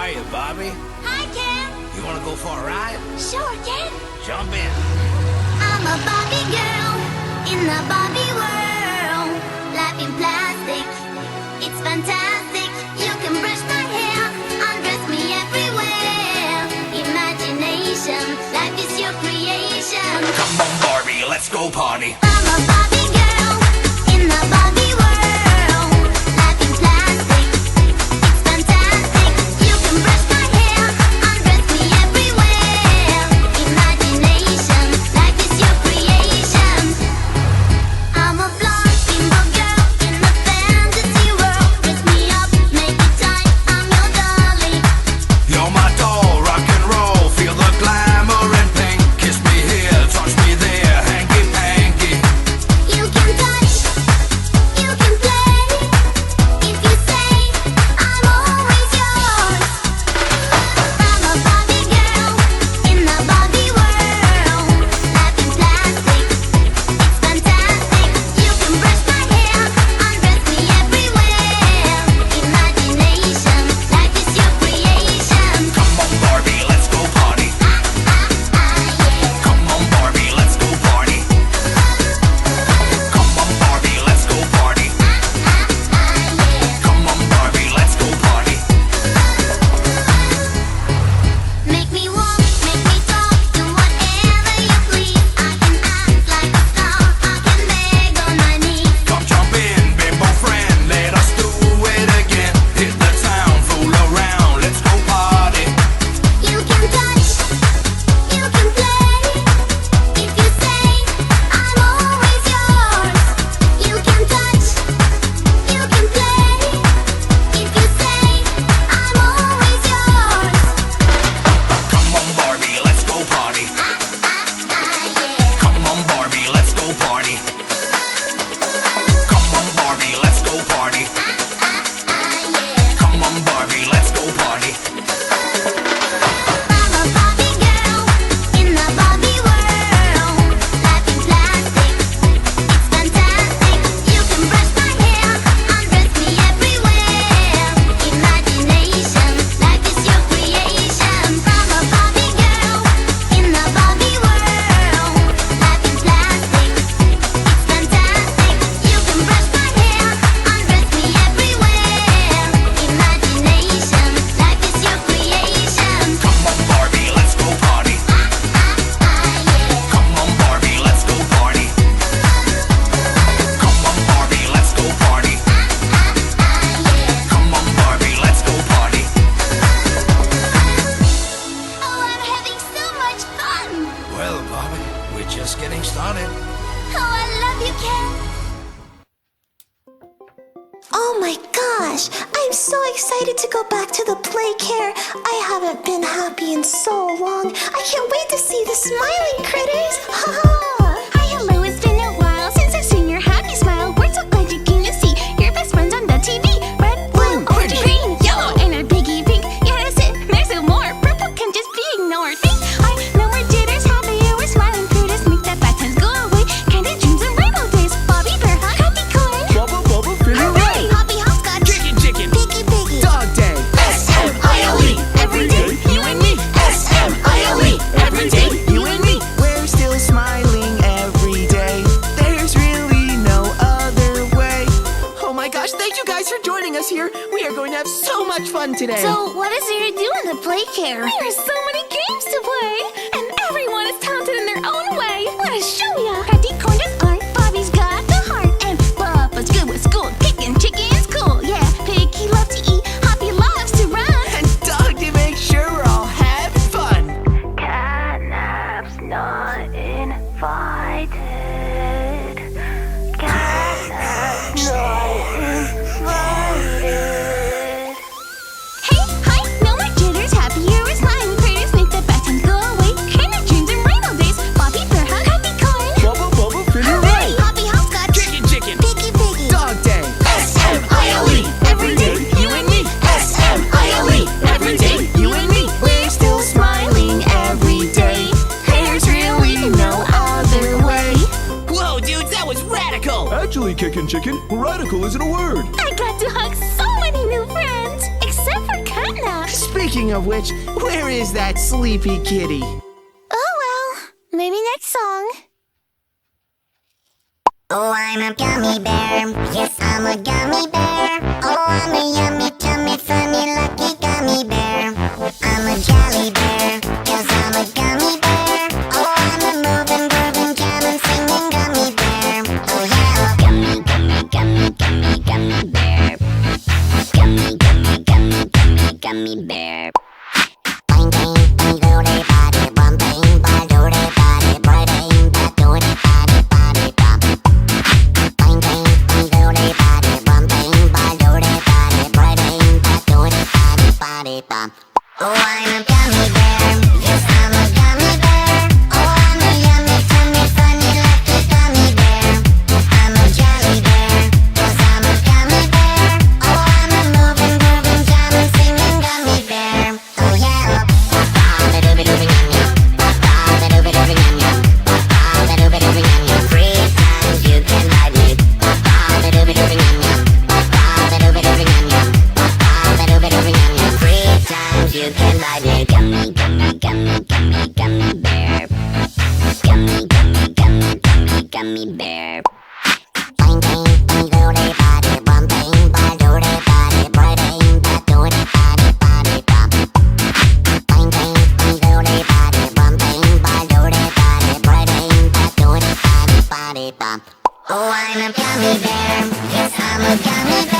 are you, Bobby? Hi, Ken. You want to go for a ride? Sure, Ken. Jump in. I'm a Barbie girl in the Barbie world. Life in plastic, it's fantastic. You can brush my hair, undress me everywhere. Imagination, life is your creation. Come on, Barbie, let's go party. I'm a Barbie girl in the Barbie world. Life in plastic, it's fantastic. You can brush my hair, undress me everywhere. Imagination, life is your creation. I'm a blonde bimbo girl in the fantasy world. Dress me up, make it tight, I'm your dolly. You're my doll, rock and roll. Feel the glamour and pink. Kiss me here, touch me there, hanky panky. You can touch, you can play. If you say I'm always yours. I'm a Barbie girl in the Barbie world. Life in plastic, it's fantastic. You can brush my hair, undress me everywhere. Imagination, life is your creation. Come on, Barbie, let's go party. Come on, Barbie, let's go party. Come on, Barbie, let's go party. Come on, Barbie, let's go party. Make me walk, make me talk, do whatever you please. I can act like a star, I can beg on my knees. Come jump in, bimbo friend, let us do it again. Hit the town, fool around, let's go party. You can touch, you can play. If you say I'm always yours. You can touch, you can play. If you say I'm always yours. Come on, Barbie, let's go party. Come on, Barbie, let's go party. Come on, Barbie, let's go party. Come on, Barbie, let's go party. I'm a Barbie girl in the Barbie world. Life in plastic, it's fantastic. You can brush my hair, undress me everywhere. Imagination, life is your creation. I'm a Barbie girl in the Barbie world. Life in plastic, it's fantastic. You can brush my hair, undress me everywhere. Imagination, life is your creation. Come on, Barbie, let's go party. Come on, Barbie, let's go party. Come on, Barbie, let's go party. Come on, Barbie, let's go party. Oh, I'm having so much fun! Well, Barbie, we're just getting started. Oh, I love you, Ken! Oh my gosh, I'm so excited to go back to the play care. I haven't been happy in so long. I can't wait to see the smiling critters. Ha ha! Hi, hello, it's been a while since I've seen your happy smile. We're so glad you came to see your best friends on the TV. Red, blue, orange, green, yellow, and a piggy pink. Yeah, that's it, there's no more. Purple can just be ignored. Think, I no more jitters, happy hours, smiling critters. Make that bad times go away. Candy dreams and rainbow days. Bobby Bear Hug, happy corn. Bubble, bubble, feel Hooray! Hoppy hopscotch. Chicken, Piggy piggy. dog day. S-M-I-L-E. Every day, you and me. S-M-I-L-E. Every day, you and me. We're still smiling every day. There's really no other way. Oh my gosh, thank you guys for joining us here. We are going to have so much fun today. So, what is there to do in the play care? There are so many games to play, and everyone is talented in their own way. Let us show ya. Patty corn does art, Bobby's got the heart, and Bubba's good with school. Kicking chicken's cool, yeah. Piggy loves to eat, Hoppy loves to run. and dog to make sure we're all having fun. Catnap's not invited. Catnap's not invited. Hey, hi, no more jitters, happy hours, smiling critters, make the bad times go away. Candy dreams and rainbow days, Bobby Bear Hug, happy corn. Bubble, bubble, feel Hooray! Hoppy hopscotch. Chicken, Piggy piggy. dog day. S-M-I-L-E. Every day, you and me. S-M-I-L-E. Every day, you and me. We're still smiling every day. There's really no other way. Whoa, dudes, that was radical. Actually, Kickin' Chicken, radical isn't a word. I got to hug so many new friends, except for Catnap. soda. Speaking of which, where is that sleepy kitty? Oh well, maybe next song. Oh, I'm a gummy bear. Yes, I'm a gummy bear. Oh, I'm a yummy, tummy, funny, lucky gummy bear. I'm a jelly bear, 'cause I'm a gummy bear. Oh, I'm a moving, grooving, jamming, singing gummy bear. Oh yeah, gummy, gummy, gummy, gummy, gummy bear. Gummy, gummy, gummy, gummy, gummy bear. Bang, bang, bang, doody, body, bum, bang, bang, doody, body, bang, bang, bang, doody, body, body, bum. Bang, bang, bang, doody, body, bum, bang, bang, doody, body, bang, bang, bang, doody, body, body, bum. Oh, I'm a gummy bear. Yes, I'm a gummy bear. Oh, I'm a yummy, tummy, funny, lucky gummy bear. I'm a jelly bear, 'cause I'm a gummy bear. Oh, I'm a moving, grooving, jamming, singing gummy bear. Oh yeah. Free times you can ride me. Free times you can ride me. Gummy, gummy, gummy, gummy, gummy bear. Gummy, gummy, gummy, gummy, gummy bear. Bang, bang, bang, doody, body, bum, bang, bang, doody, body, bang, bang, bang, doody, body, body, bum. Bang, bang, bang, doody, body, bum, bang, bang, doody, body, bang, bang, bang, doody, body, body, bum. Oh, I'm a gummy bear. Yes, I'm a gummy bear.